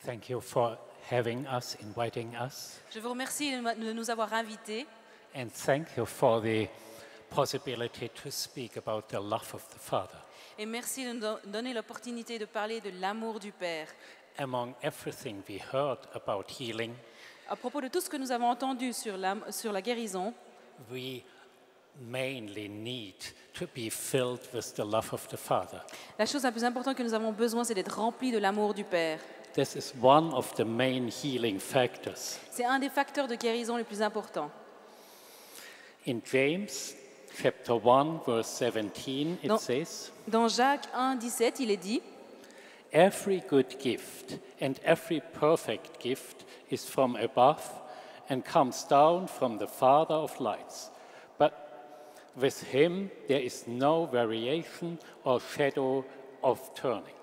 Thank you for having us, inviting us, Je vous remercie de nous avoir invités and thank you for the possibility to speak about the love of the Father. et merci de nous donner l'opportunité de parler de l'amour du Père. Among everything we heard about healing, À propos de tout ce que nous avons entendu sur la guérison, we mainly need to be filled with the love of the Father. la chose la plus importante que nous avons besoin, c'est d'être remplis de l'amour du Père. This is one of the main healing factors. C'est un des facteurs de guérison les plus importants. In James chapter 1 verse 17 it Non. says, Dans Jacques 1, 17, il est dit "Every good gift and every perfect gift is from above and comes down from the Father of lights. But with him there is no variation or shadow of turning."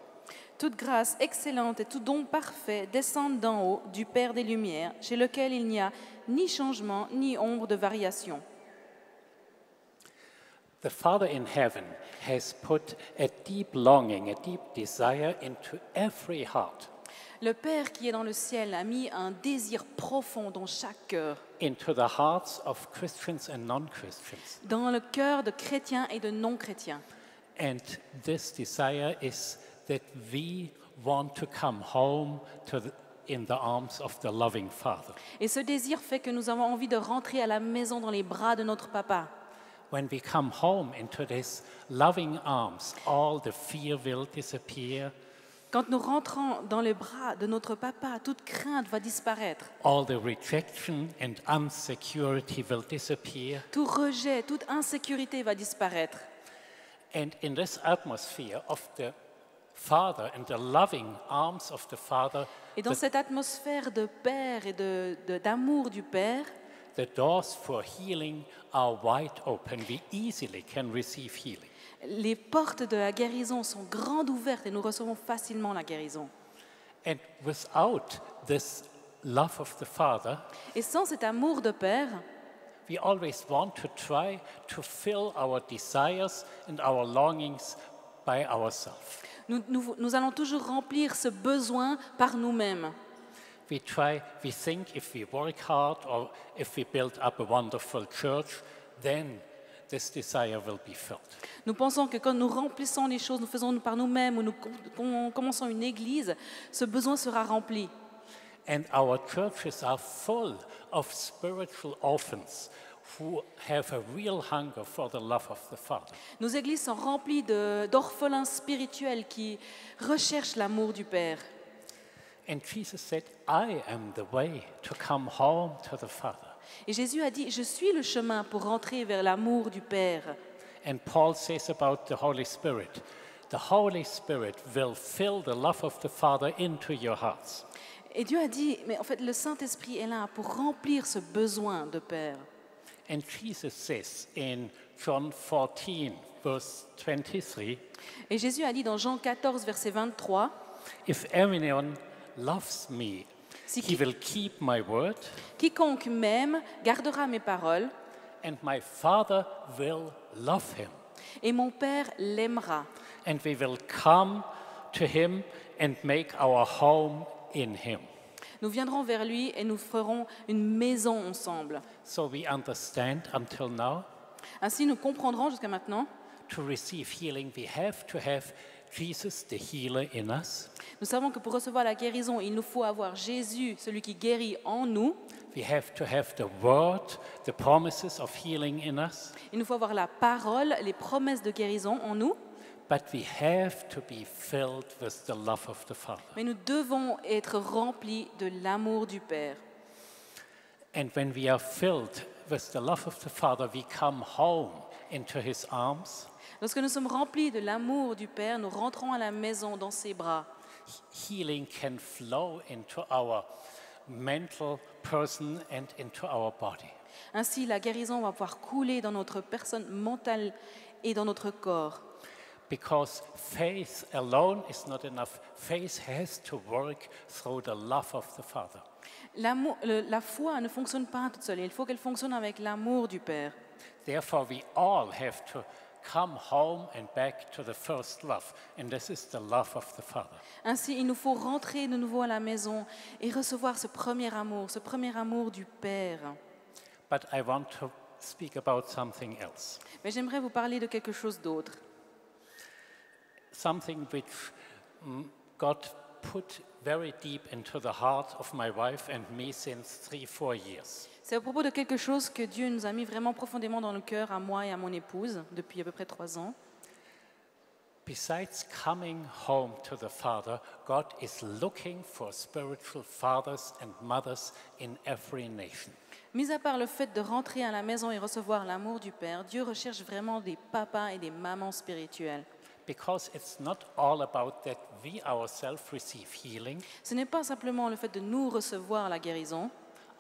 toute grâce excellente et tout don parfait descendent d'en haut du Père des Lumières, chez lequel il n'y a ni changement ni ombre de variation. The Father in heaven has put a deep longing, a deep desire into every heart, Le Père qui est dans le ciel a mis un désir profond dans chaque cœur, into the hearts of Christians and non-Christians. dans le cœur de chrétiens et de non-chrétiens. And this desire is that we want to come home in the arms of the loving Father. Et ce désir fait que nous avons envie de rentrer à la maison dans les bras de notre Papa. When we come home into these loving arms, all the fear will disappear, Quand nous rentrons dans les bras de notre Papa, toute crainte va disparaître. all the rejection and insecurity will disappear. Tout rejet, toute insécurité va disparaître. And in this atmosphere of the Father and the loving arms of the Father, Et dans cette atmosphère de Père et d'amour du Père, the doors for healing are wide open. We easily can receive healing. les portes de la guérison sont grandes ouvertes et nous recevons facilement la guérison. And without this love of the Father, Et sans cet amour de Père, we always want to try to fill our desires and our longings by ourselves. nous allons toujours remplir ce besoin par nous-mêmes. We think if we work hard or if we build up a wonderful church, then this desire will be filled. Nous pensons que quand nous remplissons les choses, nous faisons par nous-mêmes ou nous commençons une église, ce besoin sera rempli. And our churches are full of spiritual orphans who have a real hunger for the love of the Father. Nos églises sont remplies d'orphelins spirituels qui recherchent l'amour du Père. And Jesus said, "I am the way to come home to the Father." Et Jésus a dit, je suis le chemin pour rentrer vers l'amour du Père. And Paul says about the Holy Spirit, the Holy Spirit will fill the love of the Father into your hearts. Et Dieu a dit, mais en fait, le Saint-Esprit est là pour remplir ce besoin de Père. And Jesus says in John 14, verse 23, Et Jésus a dit dans Jean 14, verset 23, "If anyone loves me, Si he qui- will keep my word, quiconque m'aime gardera mes paroles, and my Father will love him. et mon Père l'aimera. And we will come to him and make our home in him." Nous viendrons vers lui et nous ferons une maison ensemble. So we understand until now, Ainsi, nous comprendrons jusqu'à maintenant, to receive healing, we have to have Jesus, the healer, in us. nous savons que pour recevoir la guérison, il nous faut avoir Jésus, celui qui guérit en nous. We have to have the word, the promises of healing in us. Il nous faut avoir la parole, les promesses de guérison en nous. But we have to be filled with the love of the Father. Mais nous devons être remplis de l'amour du Père. And when we are filled with the love of the Father, we come home into his arms. Lorsque nous sommes remplis de l'amour du Père, nous rentrons à la maison dans ses bras. Healing can flow into our mental person and into our body. Ainsi, la guérison va pouvoir couler dans notre personne mentale et dans notre corps. Because faith alone is not enough. Faith has to work through the love of the Father. La foi ne fonctionne pas toute seule, il faut qu'elle fonctionne avec l'amour du Père. Therefore, we all have to come home and back to the first love, and this is the love of the Father. Ainsi, il nous faut rentrer de nouveau à la maison et recevoir ce premier amour du Père. But I want to speak about something else, Mais j'aimerais vous parler de quelque chose d'autre. something which God put very deep into the heart of my wife and me since 3-4 years. C'est à propos de quelque chose que Dieu nous a mis vraiment profondément dans le cœur, à moi et à mon épouse, depuis à peu près 3 ans. Besides coming home to the Father, God is looking for spiritual fathers and mothers in every nation. Mis à part le fait de rentrer à la maison et recevoir l'amour du Père, Dieu recherche vraiment des papas et des mamans spirituels. Because it's not all about that we ourselves receive healing. Ce n'est pas simplement le fait de nous recevoir la guérison.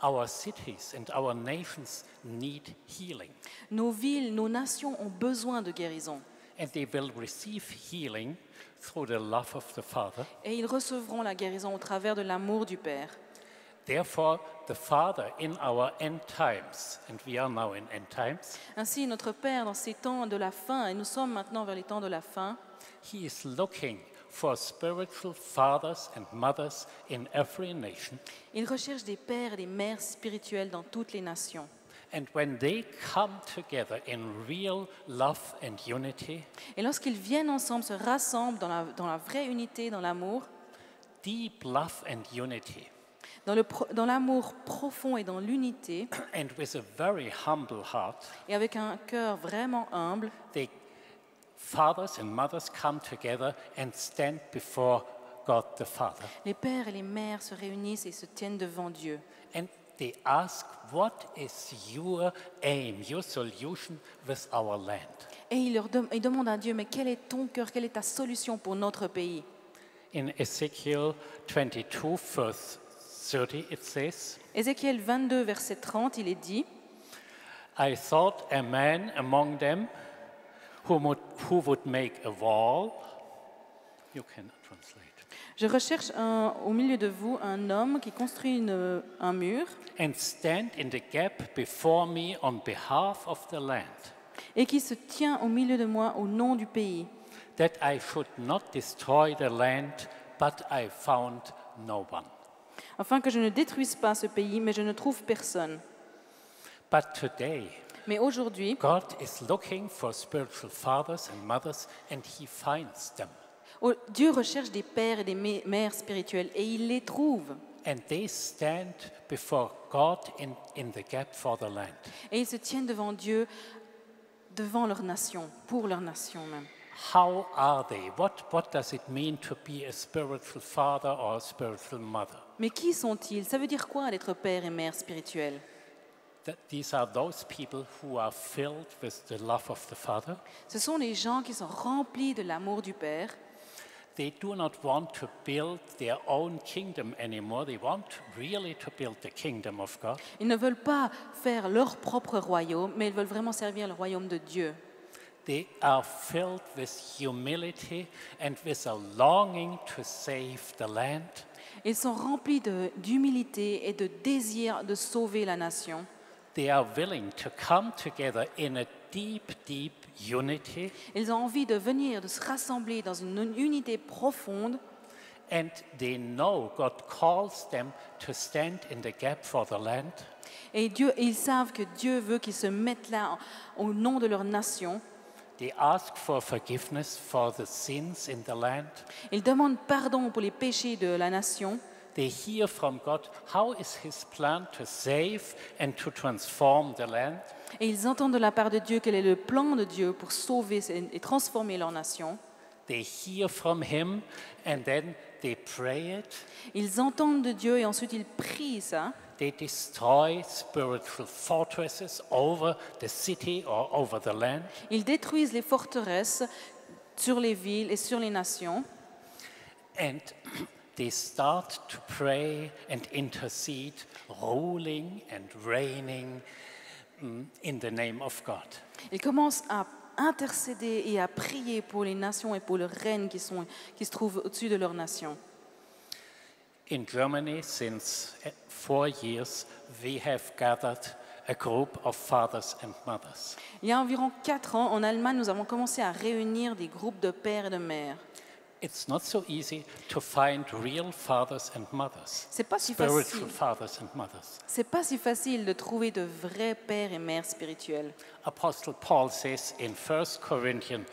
Our cities and our nations need healing. Nos villes, nos nations ont besoin de guérison. And they will receive healing through the love of the Father. Et ils recevront la guérison au travers de l'amour du Père. Therefore, the Father in our end times, and we are now in end times, Ainsi, notre Père, dans ces temps de la fin, et nous sommes maintenant vers les temps de la fin, He is looking for spiritual fathers and mothers in every nation. il recherche des pères et des mères spirituels dans toutes les nations. And when they come together in real love and unity, Et lorsqu'ils viennent ensemble, se rassemblent dans la vraie unité, dans l'amour, deep love and unity, dans l'amour profond et dans l'unité, and with a very humble heart, et avec un cœur vraiment humble, fathers and mothers come together and stand before God the Father. les pères et les mères se réunissent et se tiennent devant Dieu. And they ask, what is your aim, your solution with our land? Et ils demandent à Dieu, mais quel est ton cœur, quelle est ta solution pour notre pays? In Ezekiel 22, verse 30, it says, Ézéchiel 22, verset 30, il est dit, I thought a man among them who would make a wall. You can translate. je recherche au milieu de vous un homme qui construit un mur And stand in the gap before me on behalf of the land, et qui se tient au milieu de moi au nom du pays, that I should not destroy the land, but I found no one. afin que je ne détruise pas ce pays, mais je ne trouve personne. But today, Mais aujourd'hui, God is looking for spiritual fathers and mothers, and He finds them. Dieu recherche des pères et des mères spirituels et il les trouve. And they stand before God in the gap for the land. Et ils se tiennent devant Dieu, devant leur nation, pour leur nation même. How are they? What does it mean to be a spiritual father or a spiritual mother? Mais qui sont-ils? Ça veut dire quoi d'être père et mère spirituel? These are those people who are filled with the love of the Father. Ce sont les gens qui sont remplis de l'amour du Père. They do not want to build their own kingdom anymore. They want really to build the kingdom of God. Ils ne veulent pas faire leur propre royaume, mais ils veulent vraiment servir le royaume de Dieu. They are filled with humility and with a longing to save the land. Ils sont remplis d'humilité et de désir de sauver la nation. They are willing to come together in a deep, deep unity. Ils ont envie de venir, de se rassembler dans une unité profonde. And they know God calls them to stand in the gap for the land. Et ils savent que Dieu veut qu'ils se mettent là au nom de leur nation. They ask for forgiveness for the sins in the land. Ils demandent pardon pour les péchés de la nation. They hear from God how is His plan to save and to transform the land. Et ils entendent de la part de Dieu quel est le plan de Dieu pour sauver et transformer leur nation. They hear from Him and then they pray it. Ils entendent de Dieu et ensuite ils prient ça. They destroy spiritual fortresses over the city or over the land. Ils détruisent les forteresses sur les villes et sur les nations. And they start to pray and intercede, ruling and reigning in the name of God. Ils commencent à intercéder et à prier pour les nations et pour le règne qui se trouvent au-dessus de leur nation. In Germany, since 4 years, we have gathered a group of fathers and mothers. Il y a environ 4 ans, en Allemagne, nous avons commencé à réunir des groupes de pères et de mères. It's not so easy to find real fathers and mothers, C'est pas si spiritual facile. fathers and mothers. C'est pas si facile de trouver de vrais pères et mères spirituels. Apostle Paul says in 1 Corinthians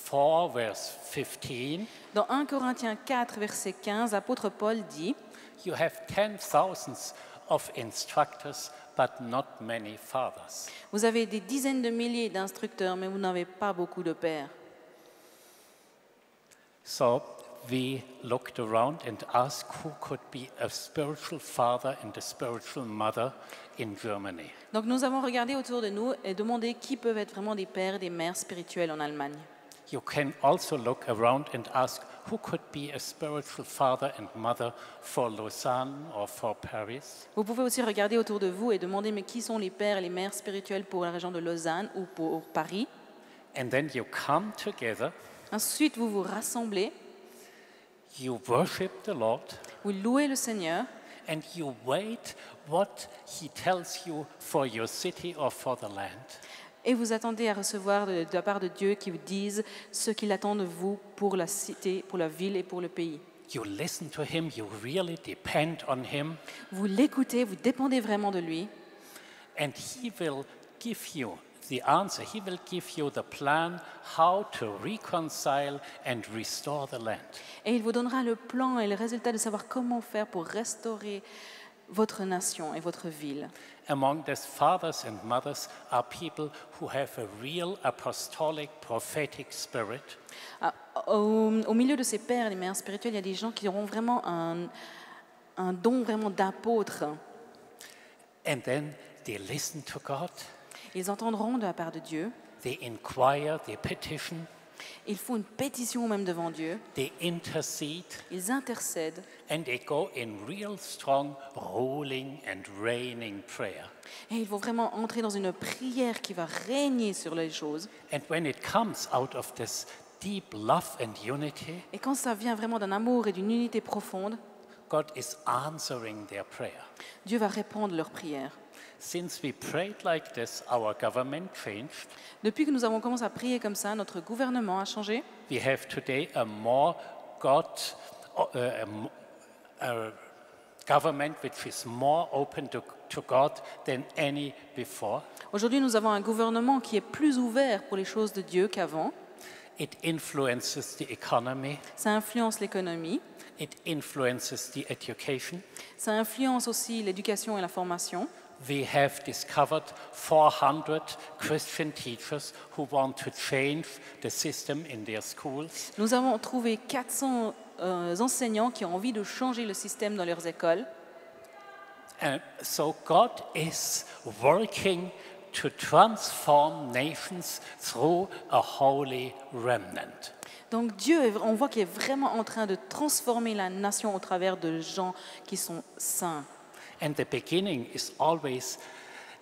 4, verse 15, Dans 1 Corinthiens 4, verset 15, l'apôtre Paul dit you have 10,000s of instructors, but not many fathers. « Vous avez des dizaines de milliers d'instructeurs, mais vous n'avez pas beaucoup de pères. » So we looked around and asked who could be a spiritual father and a spiritual mother in Germany. Donc nous avons regardé autour de nous et demandé qui peuvent être vraiment des pères et des mères spirituels en Allemagne. You can also look around and ask who could be a spiritual father and mother for Lausanne or for Paris. Vous pouvez aussi regarder autour de vous et demander mais qui sont les pères et les mères spirituels pour la région de Lausanne ou pour Paris. And then you come together, Ensuite, vous vous rassemblez, you worship the Lord, vous louez le Seigneur and you wait what He tells you for your city or for the land. et vous attendez à recevoir de la part de Dieu qui vous dise ce qu'il attend de vous pour la cité, pour la ville et pour le pays. You listen to Him, you really depend on Him, Vous l'écoutez, vous dépendez vraiment de lui and He will give you the answer. He will give you the plan how to reconcile and restore the land. et il vous donnera le plan et le résultat de savoir comment faire pour restaurer votre nation et votre ville. Among these fathers and mothers are people who have a real apostolic prophetic spirit. Ah, au milieu de ces pères et des mères spirituels, il y a des gens qui auront vraiment un don vraiment d'apôtre. And then they listen to God, Ils entendront de la part de Dieu. they inquire, they petition, Ils font une pétition même devant Dieu. they intercede, Ils intercèdent. and they go in real strong ruling and reigning prayer. Et ils vont vraiment entrer dans une prière qui va régner sur les choses. And when it comes out of this deep love and unity, Et quand ça vient vraiment d'un amour et d'une unité profonde, God is answering their prayer. Dieu va répondre leurs prières. Since we prayed like this, our government changed. Depuis que nous avons commencé à prier comme ça, notre gouvernement a changé. We have today a more God, a government which is more open to God than any before. Aujourd'hui, nous avons un gouvernement qui est plus ouvert pour les choses de Dieu qu'avant. It influences the economy. Ça influence l'économie. It influences the education. Ça influence aussi l'éducation et la formation. We have discovered 400 Christian teachers who want to change the system in their schools. Nous avons trouvé 400 enseignants qui ont envie de changer le système dans leurs écoles. And so God is working to transform nations through a holy remnant. Donc Dieu, on voit qu'il est vraiment en train de transformer la nation au travers de gens qui sont saints. And the beginning is always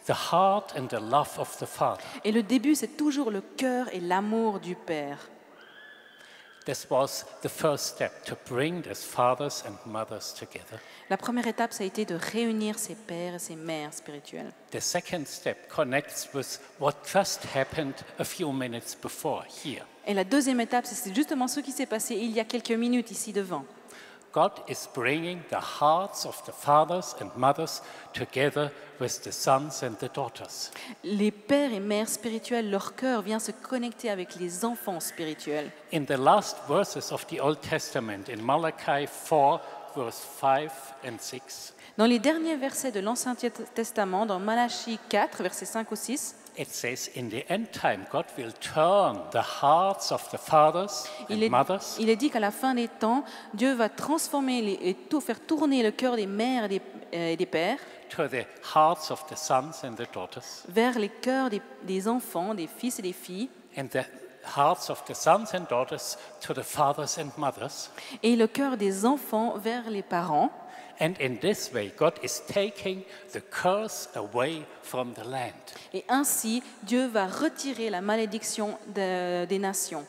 the heart and the love of the Father. Et le début, c'est toujours le cœur et l'amour du Père. This was the first step to bring these fathers and mothers together. La première étape, ça a été de réunir ces pères et ces mères spirituelles. The second step connects with what just happened a few minutes before here. Et la deuxième étape, c'est justement ce qui s'est passé il y a quelques minutes ici devant. God is bringing the hearts of the fathers and mothers together with the sons and the daughters. Les pères et mères spirituels, leur cœur vient se connecter avec les enfants spirituels. In the last verses of the Old Testament, in Malachi 4, verse 5 and 6, Dans les derniers versets de l'Ancien Testament, dans Malachie 4, versets 5 au 6, it says, in the end time, God will turn the hearts of the fathers and mothers il est dit qu'à la fin des temps, Dieu va transformer et faire tourner le cœur des mères et des pères to the hearts of the sons and the daughters, vers les cœurs des enfants, des fils et des filles, and the hearts of the sons and daughters to the fathers and mothers. et le cœur des enfants vers les parents. And in this way, God is taking the curse away from the land. Et ainsi, Dieu va retirer la malédiction des nations.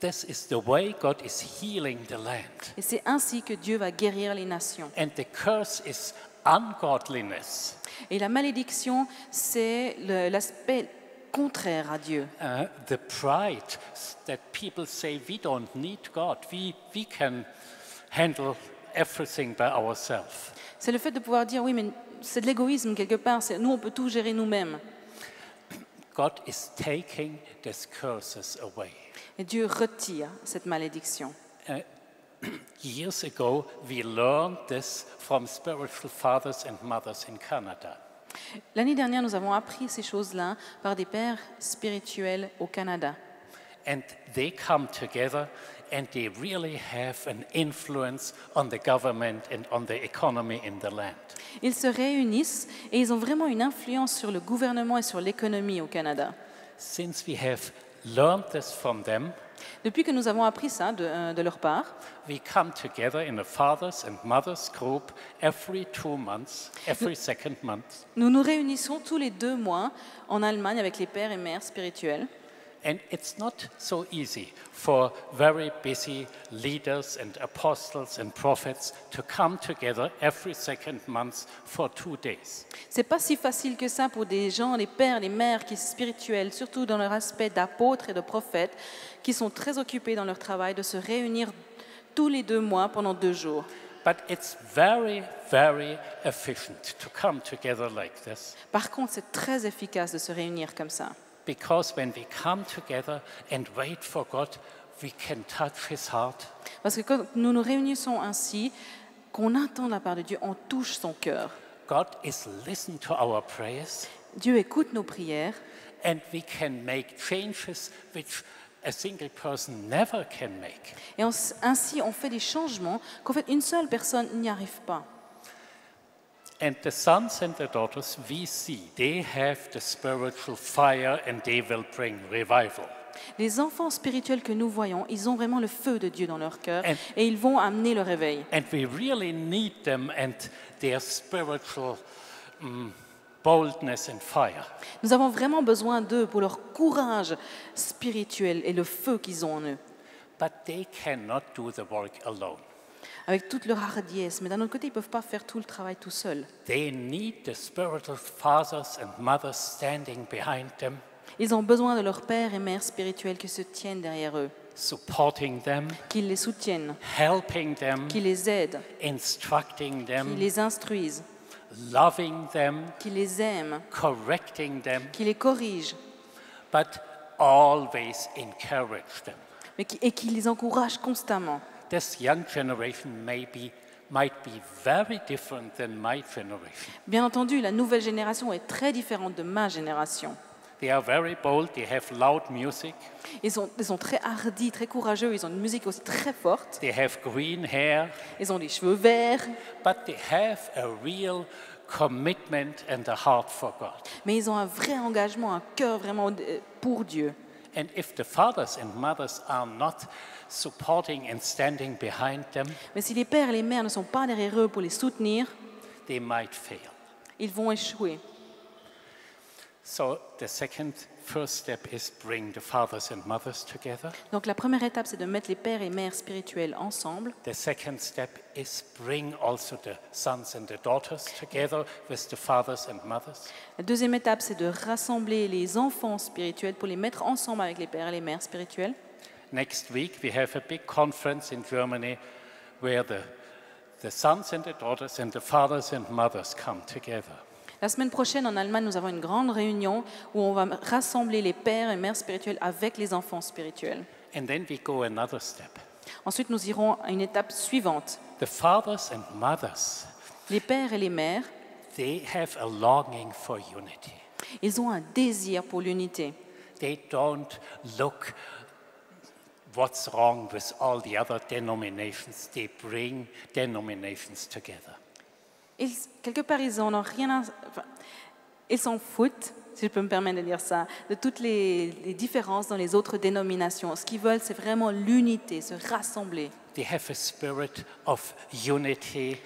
This is the way God is healing the land. Et c'est ainsi que Dieu va guérir les nations. And the curse is ungodliness, Et la malédiction, c'est l'aspect contraire à Dieu. the pride that people say we don't need God, we can handle everything by ourselves. C'est le fait de pouvoir dire, oui, mais c'est de l'égoïsme quelque part, nous, on peut tout gérer nous-mêmes. God is taking these curses away. Et Dieu retire cette malédiction. Years ago, we learned this from spiritual fathers and mothers in Canada. L'année dernière, nous avons appris ces choses-là par des pères spirituels au Canada. And they come together and they really have an influence on the government and on the economy in the land. Ils se réunissent et ils ont vraiment une influence sur le gouvernement et sur l'économie au Canada. Since we have learned this from them, Depuis que nous avons appris ça de leur part, we come together in a fathers and mothers group every 2 months, every second month. nous nous réunissons tous les 2 mois en Allemagne avec les pères et mères spirituels. And it's not so easy for very busy leaders and apostles and prophets to come together every second month for 2 days. C'est pas si facile que ça pour des gens, les pères, les mères qui sont spirituels, surtout dans leur aspect d'apôtres et de prophètes, qui sont très occupés dans leur travail, de se réunir tous les 2 mois pendant 2 jours. But it's very, very efficient to come together like this. Par contre, c'est très efficace de se réunir comme ça. Because when we come together and wait for God, we can touch His heart. Parce que quand nous nous réunissons ainsi, qu'on entend la part de Dieu, on touche son cœur. God is listening to our prayers, Dieu écoute nos prières and we can make changes which a single person never can make. et ainsi on fait des changements qu'en fait une seule personne n'y arrive pas. And the sons and the daughters we see, they have the spiritual fire and they will bring revival. Les enfants spirituels que nous voyons, ils ont vraiment le feu de Dieu dans leur cœur And- et ils vont amener le réveil. And we really need them and their spiritual boldness and fire. Nous avons vraiment besoin d'eux pour leur courage spirituel et le feu qu'ils ont en eux, But they cannot do the work alone. avec toute leur hardiesse. Mais d'un autre côté, ils ne peuvent pas faire tout le travail tout seuls. They need the spiritual fathers and mothers standing behind them, Ils ont besoin de leurs pères et mères spirituels qui se tiennent derrière eux, supporting them, qui les soutiennent, helping them, qui les aident, instructing qui them, les instruisent, loving them, qui les aiment, correcting them, qui les corrigent, but always encourage them. et qui les encouragent constamment. This young generation might be very different than my generation. Bien entendu, la nouvelle génération est très différente de ma génération. They are very bold, they have loud music, Ils sont très hardis, très courageux, ils ont une musique aussi très forte, they have green hair, ils ont des cheveux verts, but they have a real commitment and a heart for God. mais ils ont un vrai engagement, un cœur vraiment pour Dieu. And if the fathers and mothers are not supporting and standing behind them, Mais si les pères et les mères ne sont pas derrière eux pour les soutenir, they might fail. ils vont échouer. So the first step is bring the fathers and mothers together. Donc la première étape, c'est de mettre les pères et mères spirituels ensemble. The second step is bring also the sons and the daughters together with the fathers and mothers. La deuxième étape, c'est de rassembler les enfants spirituels pour les mettre ensemble avec les pères et les mères spirituels. Next week we have a big conference in Germany where the sons and the daughters and the fathers and mothers come together. La semaine prochaine, en Allemagne, nous avons une grande réunion où on va rassembler les pères et mères spirituels avec les enfants spirituels. And then we go another step. Ensuite, nous irons à une étape suivante. The fathers and mothers, Les pères et les mères, they have a longing for unity. ils ont un désir pour l'unité. They don't look what's wrong with all the other denominations. They bring denominations together. Quelque part, ils en ont rien enfin, ils s'en foutent, si je peux me permettre de dire ça, de toutes les différences dans les autres dénominations. Ce qu'ils veulent, c'est vraiment l'unité, se rassembler. They have a spirit of unity,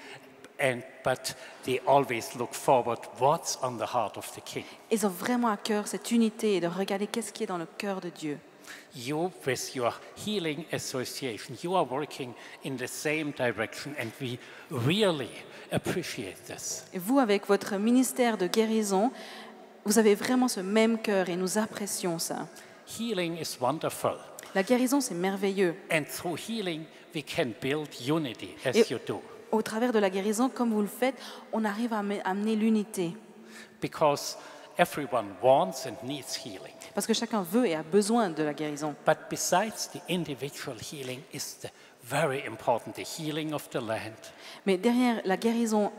but they always look forward what's on the heart of the king. Ils ont vraiment à cœur cette unité et de regarder qu'est-ce qui est dans le cœur de Dieu. You, with your healing association, you are working in the same direction, and we really appreciate this. Et vous, avec votre ministère de guérison, vous avez vraiment ce même cœur et nous apprécions ça. Healing is wonderful, La guérison, c'est merveilleux. and through healing, we can build unity, as Et you do. au travers de la guérison, comme vous le faites, on arrive à amener l'unité. Because everyone wants and needs healing. Parce que chacun veut et a besoin de la guérison. But besides the individual healing is the very important, the healing of the land. Mais derrière la guérison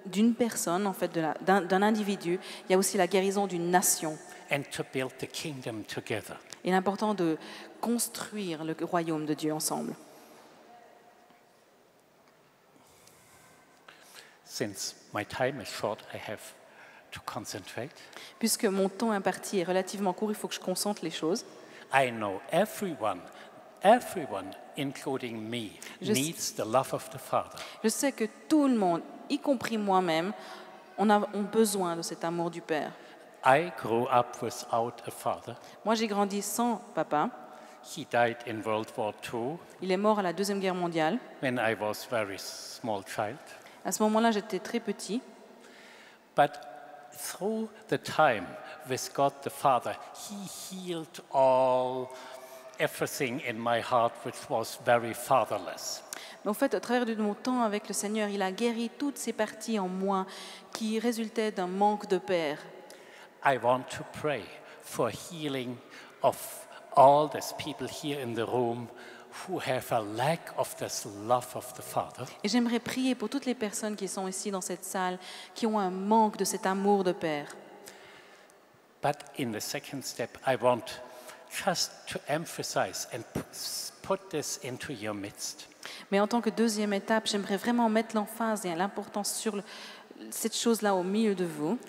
d'une personne, en fait, d'un individu, il y a aussi la guérison d'une nation. And to build the kingdom together. Il est important de construire le royaume de Dieu ensemble. Since my time is short, I have to concentrate. Puisque mon temps imparti est relativement court, il faut que je concentre les choses. I know everyone, including me, needs the love of the Father. Je sais que tout le monde, y compris moi-même, ont besoin de cet amour du Père. I grew up without a father. Moi, j'ai grandi sans papa. He died in World War II Il est mort à la Deuxième Guerre mondiale. when I was a very small child. À ce moment-là, j'étais très petit. But through the time with God the Father, He healed everything in my heart which was very fatherless. Mais en fait, au travers de mon temps avec le Seigneur, il a guéri toutes ces parties en moi qui résultaient d'un manque de père. I want to pray for healing of all these people here in the room who have a lack of this love of the Father. Et j'aimerais prier pour toutes les personnes qui sont ici dans cette salle, qui ont un manque de cet amour de père. But in the second step, I want just to emphasize and put this into your midst. Mais en tant que deuxième étape, j'aimerais vraiment mettre l'emphase et l'importance sur cette chose-là au milieu de vous.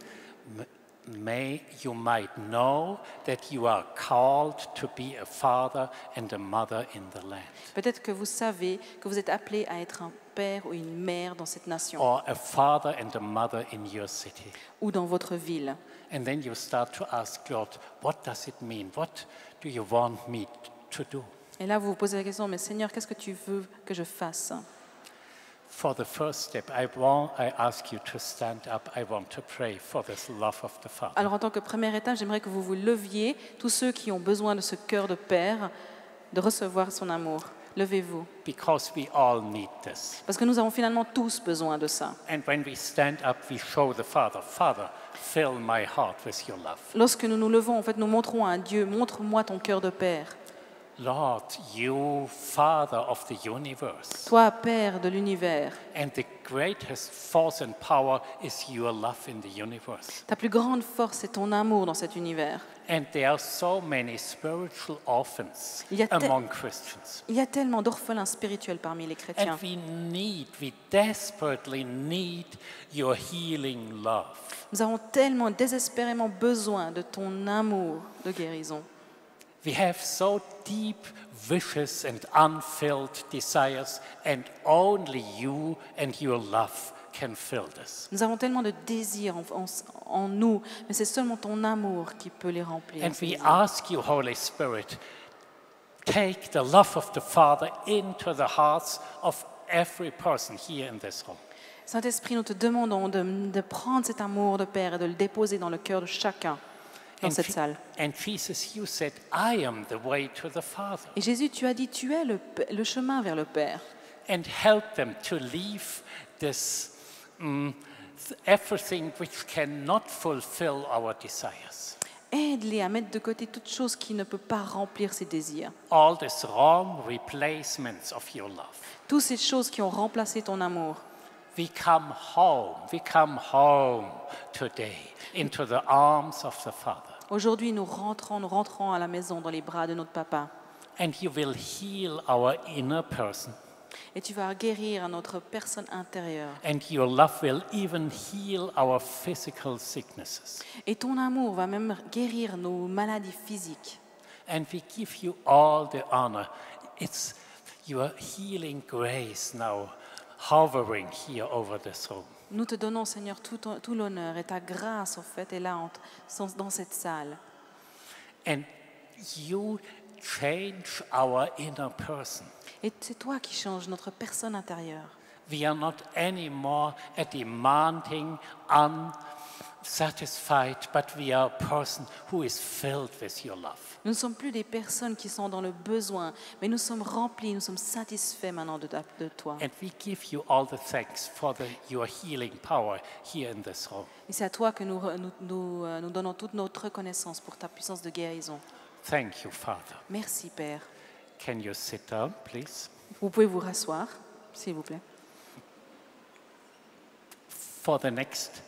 You might know that you are called to be a father and a mother in the land. Peut-être que vous savez que vous êtes appelé à être un père ou une mère dans cette nation. Or a father and a mother in your city. Ou dans votre ville. And then you start to ask God, what does it mean? What do you want me to do? Et là, vous vous posez la question, mais Seigneur, qu'est-ce que tu veux que je fasse? For the first step, I ask you to stand up. I want to pray for this love of the Father. Alors, en tant que première étape, j'aimerais que vous vous leviez, tous ceux qui ont besoin de ce cœur de père, de recevoir son amour. Levez-vous. Because we all need this. Parce que nous avons finalement tous besoin de ça. And when we stand up, we show the Father, Father, fill my heart with your love. Lorsque nous nous levons, en fait, nous montrons à Dieu, montre-moi ton cœur de père. Lord, you Father of the universe. Toi, Père de l'univers. And the greatest force and power is your love in the universe. Ta plus grande force, c'est ton amour dans cet univers. And there are so many spiritual orphans among Christians. Il y a tellement d'orphelins spirituels parmi les chrétiens. And we desperately need your healing love. Nous avons tellement désespérément besoin de ton amour de guérison. We have so deep wishes and unfilled desires, and only you and your love can fill this. Nous avons tellement de désirs en nous, mais c'est seulement ton amour qui peut les remplir. And we ask you, Holy Spirit, take the love of the Father into the hearts of every person here in this room. Saint-Esprit, nous te demandons de prendre cet amour de Père et de le déposer dans le cœur de chacun dans cette salle. And Jesus, you said, I am the way to the Father. Et Jésus, tu as dit, tu es le chemin vers le Père. And help them to leave this everything which cannot fulfill our desires. Aide-les à mettre de côté toute chose qui ne peut pas remplir ses désirs. All these wrong replacements of your love. Toutes ces choses qui ont remplacé ton amour. We come home today into the arms of the Father. Aujourd'hui, nous rentrons à la maison dans les bras de notre papa. And you will heal our inner person. Et tu vas guérir notre personne intérieure. And your love will even heal our physical sicknesses. Et ton amour va même guérir nos maladies physiques. And we give you all the honor. It's your healing grace now hovering here over this room. Nous te donnons, Seigneur, tout l'honneur et ta grâce, en fait, est là dans cette salle. And you change our inner person. Et c'est toi qui changes notre personne intérieure. We are not anymore a demanding, unsatisfied, but we are a person who is filled with your love. Nous ne sommes plus des personnes qui sont dans le besoin, mais nous sommes remplis, nous sommes satisfaits maintenant de toi. And we give you all the thanks for your healing power here in this room. Et c'est à toi que nous donnons toute notre reconnaissance pour ta puissance de guérison. Thank you, Father. Merci, Père. Can you sit down, please? Vous pouvez vous rasseoir, s'il vous plaît. For the next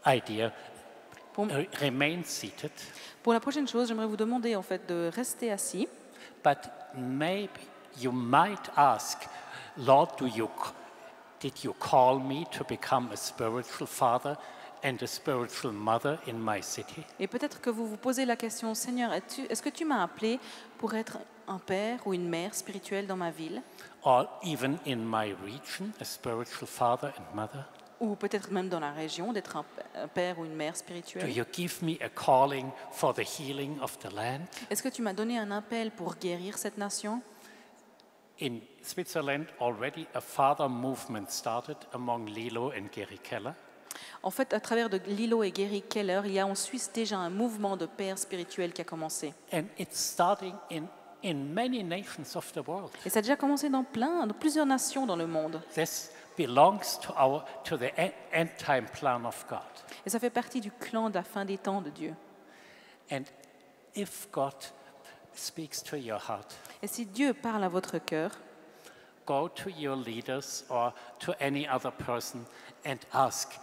idea, Pour, remain seated, pour la prochaine chose, j'aimerais vous demander en fait de rester assis. but maybe you might ask, Lord, did you call me to become a spiritual father and a spiritual mother in my city? Et peut-être que vous vous posez la question, Seigneur, est-ce que tu m'as appelé pour être un père ou une mère spirituelle dans ma ville? Or even in my region, a spiritual father and mother? Ou peut-être même dans la région, d'être un père ou une mère Do spirituelle? you give me a calling for the healing of the land? Est-ce que tu m'as donné un appel pour guérir cette nation? In Switzerland, already a father movement started among Lilo and Geri Keller. En fait, à travers de Lilo et Gary Keller, il y a en Suisse déjà un mouvement de pères spirituels qui a commencé. And it's starting in many nations of the world. Et ça a déjà commencé dans plusieurs nations dans le monde. This belongs to the end time plan of God. Et ça fait partie du clan de la fin des temps de Dieu. And if God speaks to your heart, Et si Dieu parle à votre cœur, go to your leaders or to any other person and ask,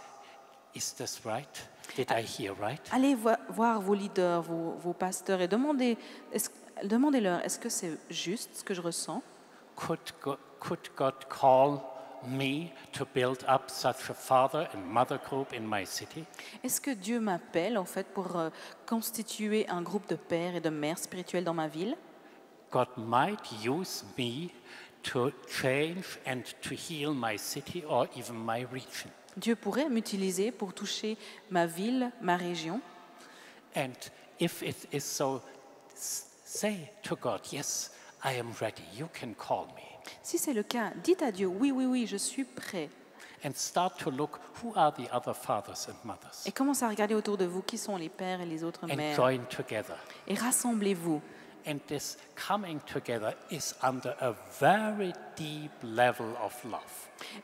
is this right? Did I hear right? allez voir vos leaders, vos pasteurs et demandez-leur, est-ce que c'est juste ce que je ressens? Could God call me to build up such a father and mother group in my city? Est-ce que Dieu m'appelle en fait pour constituer un groupe de pères et de mères spirituels dans ma ville? God might use me to change and to heal my city or even my region. Dieu pourrait m'utiliser pour toucher ma ville, ma région. And if it is so, say to God, yes, I am ready. You can call me. Si c'est le cas, dites à Dieu, oui, je suis prêt. And start to look, who are the other fathers and mothers? Et commencez à regarder autour de vous qui sont les pères et les autres And mères. join together. Et rassemblez-vous. And this coming together is under a very deep level of love.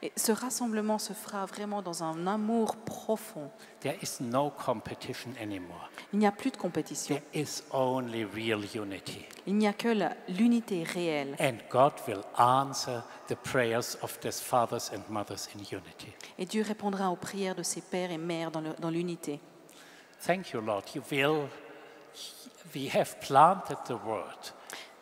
Et ce rassemblement se fera vraiment dans un amour profond. There is no competition anymore. Il n'y a plus de compétition. There is only real unity. Il n'y a que l'unité réelle. And God will answer the prayers of these fathers and mothers in unity. Et Dieu répondra aux prières de ses pères et mères dans l'unité. Thank you, Lord. We have planted the word,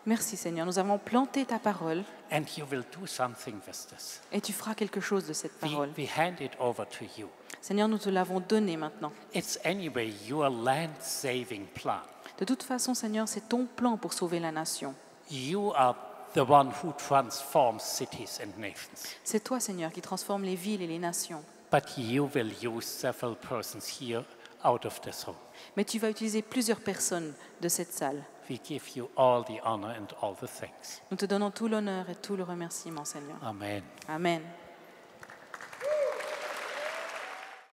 Merci Seigneur, nous avons planté ta parole and you will do something with this. et tu feras quelque chose de cette parole. We hand it over to you. Seigneur, nous te l'avons donné maintenant. It's anyway your land-saving plan. De toute façon, Seigneur, c'est ton plan pour sauver la nation. You are the one who transforms cities and nations. C'est toi, Seigneur, qui transforme les villes et les nations. But you will use several persons here out of this room. Mais tu vas utiliser plusieurs personnes de cette salle. We give you all the honor and all the thanks. Nous te donnons tout l'honneur et tout le remerciement, Seigneur. Amen. Amen.